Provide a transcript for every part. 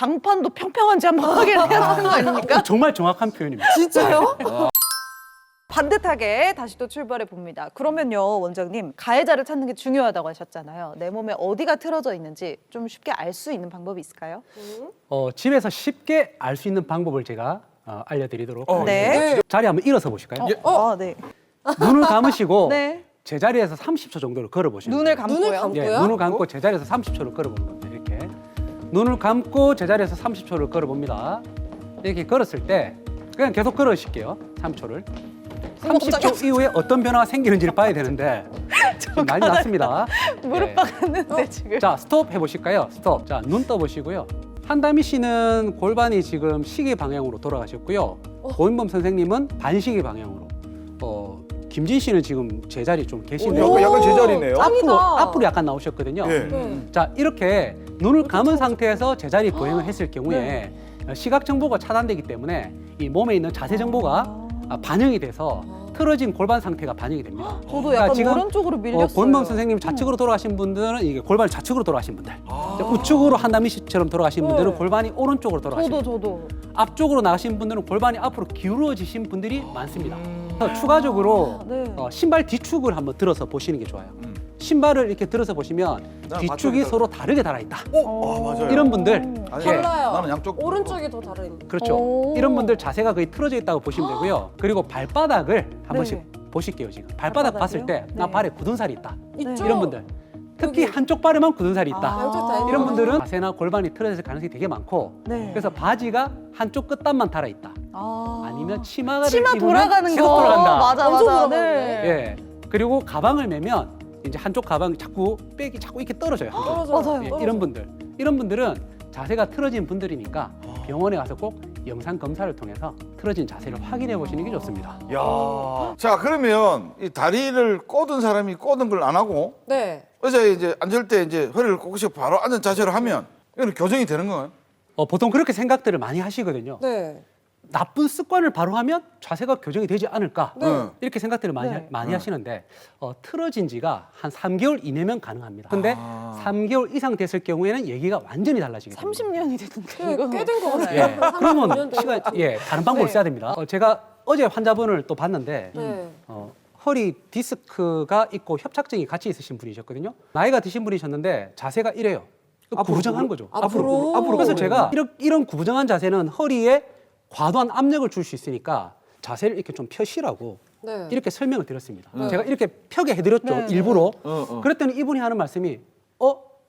장판도 평평한지 한번 확인해야 되는 거 아닙니까? 정말 정확한 표현입니다. 진짜요? 반듯하게 다시 또 출발해 봅니다. 그러면요, 원장님, 가해자를 찾는 게 중요하다고 하셨잖아요. 내 몸에 어디가 틀어져 있는지 좀 쉽게 알 수 있는 방법이 있을까요? 집에서 쉽게 알 수 있는 방법을 제가 알려드리도록 하겠습니다. 네. 자리 한번 일어서 보실까요? 네. 눈을 감으시고 네. 제자리에서 30초 정도를 걸어보시면 눈을 돼요. 감고요. 눈을 감고? 예, 뭐야? 눈을 감고 제자리에서 30초를 걸어보는 겁니다. 이렇게 눈을 감고 제자리에서 30초를 걸어봅니다. 이렇게 걸었을 때 그냥 계속 걸으실게요. 3초를. 30초 이후에 어떤 변화가 생기는지를 봐야 되는데 지금 난리 났습니다. 무릎 예. 박았는데 지금. 자, 스톱 해보실까요? 스톱. 자, 눈 떠보시고요. 한다미 씨는 골반이 지금 시계 방향으로 돌아가셨고요. 고인범 선생님은 반시계 방향으로. 김진 씨는 지금 제자리 좀 계시네요. 약간 제자리네요. 앞으로 약간 나오셨거든요. 예. 네. 자, 이렇게 눈을 감은 상태에서 제자리 보행을 했을 경우에 시각 정보가 차단되기 때문에 이 몸에 있는 자세 정보가 반영이 돼서 틀어진 골반 상태가 반영이 됩니다. 저도 약간 지금 오른쪽으로 밀렸어요. 고인범 선생님 좌측으로 돌아가신 분들은 이게 골반이 좌측으로 돌아가신 분들, 우측으로 한다미 씨처럼 돌아가신 분들은 골반이 오른쪽으로 돌아가신 분들, 저도. 앞쪽으로 나가신 분들은 골반이 앞으로 기울어지신 분들이 많습니다. 그래서 추가적으로 네. 신발 뒤축을 한번 들어서 보시는 게 좋아요. 신발을 이렇게 들어서 보시면 뒤축이 맞춰 서로 다르게 달아있다. 맞아요. 이런 분들, 아니, 예. 달라요. 나는 양쪽 오른쪽이 더 다른. 그렇죠. 오. 이런 분들 자세가 거의 틀어져 있다고 보시면 되고요. 그리고 발바닥을 한 번씩 보실게요. 지금 발바닥 봤을 때 나 네. 발에 굳은 살이 있다. 있죠? 이런 분들, 특히 여기. 한쪽 발에만 굳은 살이 있다. 양쪽 다 있는 이런 거. 분들은 자세나 골반이 틀어질 가능성이 되게 많고, 네. 그래서 바지가 한쪽 끝단만 달아 있다. 아니면 치마를 치마 입으면 돌아가는 계속 거. 돌아간다. 맞아. 엄청 네. 돌아가네. 예. 그리고 가방을 메면 이제 한쪽 가방 자꾸 백이 자꾸 이렇게 떨어져요. 한쪽으로. 떨어져요. 맞아요. 예, 이런 분들은 자세가 틀어진 분들이니까 병원에 가서 꼭 영상 검사를 통해서 틀어진 자세를 확인해 보시는 게 좋습니다. 야. 자, 그러면 이 다리를 꼬든 사람이 꼬든 걸 안 하고 네. 의자에 이제 앉을 때 이제 허리를 꺾으시고 바로 앉은 자세로 하면 이건 교정이 되는 거예요? 보통 그렇게 생각들을 많이 하시거든요. 네. 나쁜 습관을 바로 하면 자세가 교정이 되지 않을까 네. 이렇게 생각들을 많이 하시는데 틀어진 지가 한 3개월 이내면 가능합니다. 근데 3개월 이상 됐을 경우에는 얘기가 완전히 달라지게 됩니다. 30년이 됐는데 이거. 꽤된 거 같아요. 예, 그러면 30년 된 시간 것 같아요. 다른 방법을 네. 써야 됩니다. 제가 어제 환자분을 또 봤는데 네. 허리 디스크가 있고 협착증이 같이 있으신 분이셨거든요. 나이가 드신 분이셨는데 자세가 이래요. 구부정한 거죠. 앞으로. 그래서 제가 이런 구부정한 자세는 허리에 과도한 압력을 줄 수 있으니까 자세를 이렇게 좀 펴시라고 네. 이렇게 설명을 드렸습니다. 제가 이렇게 펴게 해드렸죠. 네. 일부러. 어. 그랬더니 이분이 하는 말씀이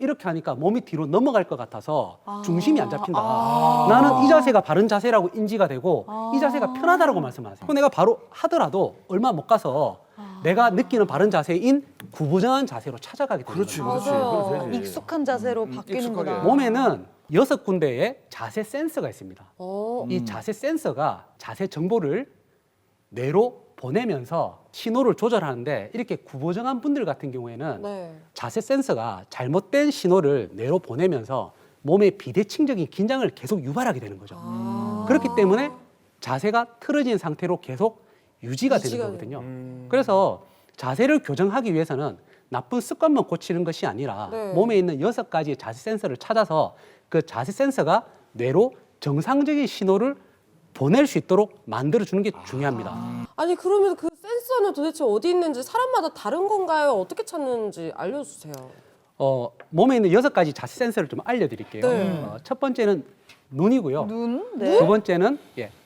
이렇게 하니까 몸이 뒤로 넘어갈 것 같아서 중심이 안 잡힌다. 나는 이 자세가 바른 자세라고 인지가 되고 이 자세가 편하다라고 말씀하세요. 그럼 내가 바로 하더라도 얼마 못 가서 내가 느끼는 바른 자세인 구부정한 자세로 찾아가게 되는 그렇지, 거예요. 그렇지. 맞아요. 그래도 되지. 익숙한 자세로 바뀌는구나. 익숙하게. 몸에는 6군데의 자세 센서가 있습니다. 어. 이 자세 센서가 자세 정보를 뇌로 보내면서 신호를 조절하는데 이렇게 구부정한 분들 같은 경우에는 네. 자세 센서가 잘못된 신호를 뇌로 보내면서 몸의 비대칭적인 긴장을 계속 유발하게 되는 거죠. 그렇기 때문에 자세가 틀어진 상태로 계속 유지가 되는 유지가 거거든요. 그래서 자세를 교정하기 위해서는 나쁜 습관만 고치는 것이 아니라 네. 몸에 있는 6가지의 자세 센서를 찾아서 그 자세 센서가 뇌로 정상적인 신호를 보낼 수 있도록 만들어주는 게 중요합니다. 아니 그러면 그 센서는 도대체 어디 있는지 사람마다 다른 건가요? 어떻게 찾는지 알려주세요. 몸에 있는 6가지 자세 센서를 좀 알려드릴게요. 네. 첫 번째는 눈이고요. 눈? 두 번째는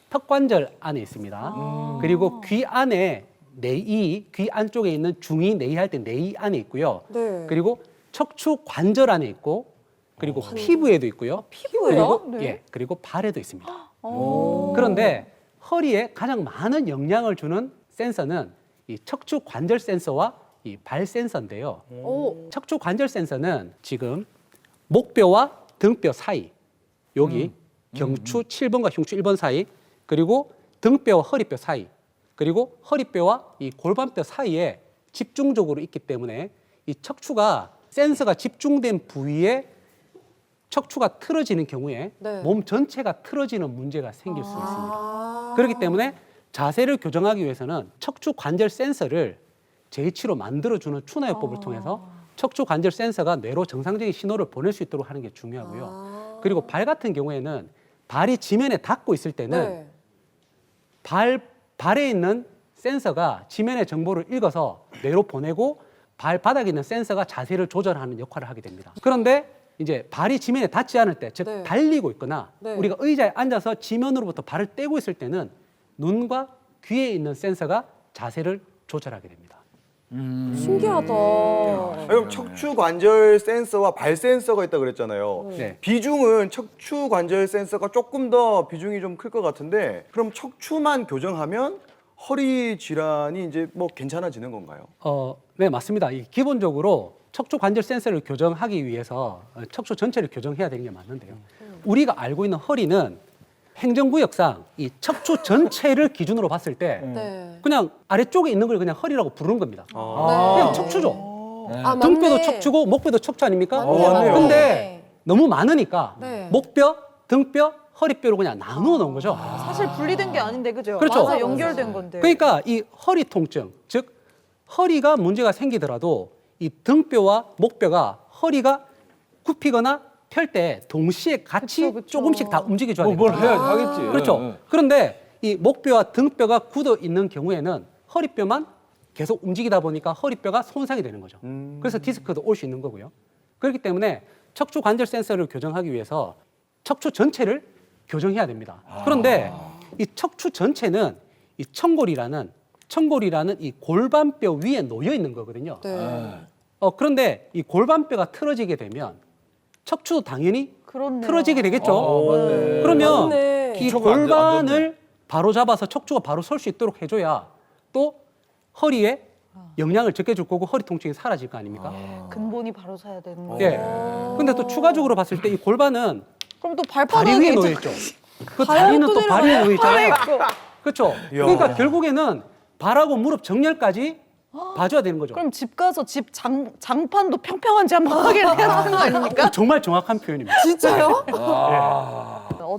턱관절 안에 있습니다. 그리고 귀 안에 내이, 귀 안쪽에 있는 중이 내이 할 때 내이 안에 있고요. 네. 그리고 척추 관절 안에 있고, 그리고 피부에도 있고요. 피부예요? 그리고 네. 그리고 발에도 있습니다. 그런데 허리에 가장 많은 영향을 주는 센서는 이 척추 관절 센서와 이 발 센서인데요. 오. 척추 관절 센서는 지금 목뼈와 등뼈 사이, 여기 경추 7번과 흉추 1번 사이, 그리고 등뼈와 허리뼈 사이, 그리고 허리뼈와 이 골반뼈 사이에 집중적으로 있기 때문에 이 척추가 센서가 집중된 부위에 척추가 틀어지는 경우에 네. 몸 전체가 틀어지는 문제가 생길 수 있습니다. 아. 그렇기 때문에 자세를 교정하기 위해서는 척추 관절 센서를 제이치로 만들어주는 추나요법을 통해서 척추 관절 센서가 뇌로 정상적인 신호를 보낼 수 있도록 하는 게 중요하고요. 그리고 발 같은 경우에는 발이 지면에 닿고 있을 때는 네. 발에 있는 센서가 지면의 정보를 읽어서 뇌로 보내고 발바닥에 있는 센서가 자세를 조절하는 역할을 하게 됩니다. 그런데 이제 발이 지면에 닿지 않을 때, 즉 네. 달리고 있거나 네. 우리가 의자에 앉아서 지면으로부터 발을 떼고 있을 때는 눈과 귀에 있는 센서가 자세를 조절하게 됩니다. 신기하다. 그럼 척추 관절 센서와 발 센서가 있다 그랬잖아요. 네. 비중은 척추 관절 센서가 조금 더 비중이 좀 클 것 같은데 그럼 척추만 교정하면 허리 질환이 이제 뭐 괜찮아지는 건가요? 네, 맞습니다. 기본적으로 척추 관절 센서를 교정하기 위해서 척추 전체를 교정해야 되는 게 맞는데요. 우리가 알고 있는 허리는 행정구역상 이 척추 전체를 기준으로 봤을 때 네. 그냥 아래쪽에 있는 걸 그냥 허리라고 부르는 겁니다. 네. 그냥 척추죠. 아, 등뼈도 맞네. 척추고 목뼈도 척추 아닙니까? 맞네요. 근데 너무 많으니까 네. 목뼈, 등뼈, 허리뼈로 그냥 나누어 놓은 거죠. 사실 분리된 게 아닌데 그죠? 그렇죠. 맞아, 연결된 건데. 그러니까 이 허리 통증, 즉 허리가 문제가 생기더라도 이 등뼈와 목뼈가 허리가 굽히거나 펼 때 동시에 같이 그쵸, 그쵸. 조금씩 다 움직여줘야 돼요. 뭘 해야 하겠지. 그렇죠. 그런데 이 목뼈와 등뼈가 굳어 있는 경우에는 허리뼈만 계속 움직이다 보니까 허리뼈가 손상이 되는 거죠. 그래서 디스크도 올 수 있는 거고요. 그렇기 때문에 척추 관절 센서를 교정하기 위해서 척추 전체를 교정해야 됩니다. 그런데 이 척추 전체는 이 청골이라는 이 골반뼈 위에 놓여 있는 거거든요. 네. 그런데 이 골반뼈가 틀어지게 되면 척추도 당연히 그렇네요. 틀어지게 되겠죠. 맞네. 그러면 맞네. 이 척추가 안 골반을 바로 잡아서 척추가 바로 설 수 있도록 해줘야 또 허리에 영향을 적게 줄 거고 허리 통증이 사라질 거 아닙니까? 근본이 바로 서야 되는 거. 예. 근데 또 추가적으로 봤을 때 이 골반은 그럼 또 다리 발바닥에 위에 이제 놓여 있죠. 그 다리는 또 발 위에 놓여 있잖아요. 그렇죠. 그러니까 결국에는 발하고 무릎 정렬까지 봐줘야 되는 거죠. 그럼 집 가서 집 장판도 평평한지 한번 확인해야 되는 거 아닙니까? 정말 정확한 표현입니다. 진짜요?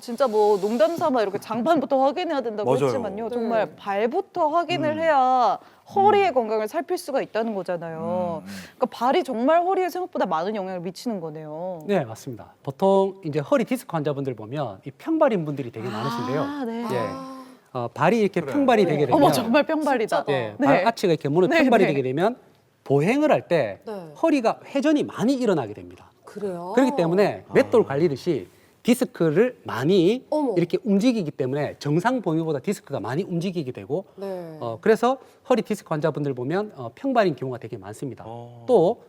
진짜 뭐 농담 삼아 이렇게 장판부터 확인해야 된다고 맞아요. 했지만요. 네. 정말 발부터 확인을 해야 허리의 건강을 살필 수가 있다는 거잖아요. 그러니까 발이 정말 허리에 생각보다 많은 영향을 미치는 거네요. 네, 맞습니다. 보통 이제 허리 디스크 환자분들 보면 이 평발인 분들이 되게 많으신데요. 아, 네. 예. 발이 이렇게 평발이 되게 되면 어머 정말 평발이다. 예, 네. 발 아치가 이렇게 무는 네, 평발이 네. 되게 되면 보행을 할 때 네. 허리가 회전이 많이 일어나게 됩니다. 그래요? 그렇기 때문에 맷돌 갈리듯이 디스크를 많이 어머. 이렇게 움직이기 때문에 정상 범위보다 디스크가 많이 움직이게 되고 네. 그래서 허리 디스크 환자분들 보면 평발인 경우가 되게 많습니다. 또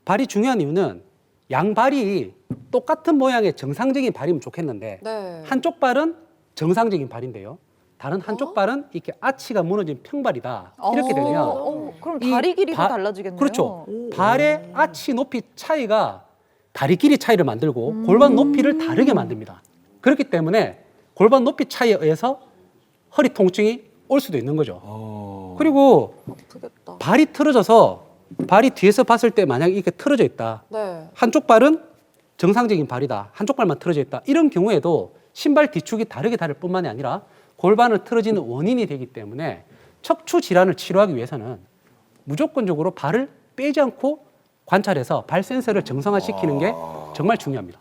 발이 중요한 이유는 양발이 똑같은 모양의 정상적인 발이면 좋겠는데 네. 한쪽 발은 정상적인 발인데요. 다른 한쪽 발은 이렇게 아치가 무너진 평발이다. 이렇게 되면 그럼 이 다리 길이도 바- 달라지겠네요. 그렇죠. 발의 아치 높이 차이가 다리 길이 차이를 만들고 골반 높이를 다르게 만듭니다. 그렇기 때문에 골반 높이 차이에 의해서 허리 통증이 올 수도 있는 거죠. 그리고 아프겠다. 발이 틀어져서 발이 뒤에서 봤을 때 만약에 이렇게 틀어져 있다. 네. 한쪽 발은 정상적인 발이다. 한쪽 발만 틀어져 있다. 이런 경우에도 신발 뒤축이 다르게 다를 뿐만이 아니라 골반을 틀어지는 원인이 되기 때문에 척추 질환을 치료하기 위해서는 무조건적으로 발을 빼지 않고 관찰해서 발 센서를 정상화시키는 게 정말 중요합니다.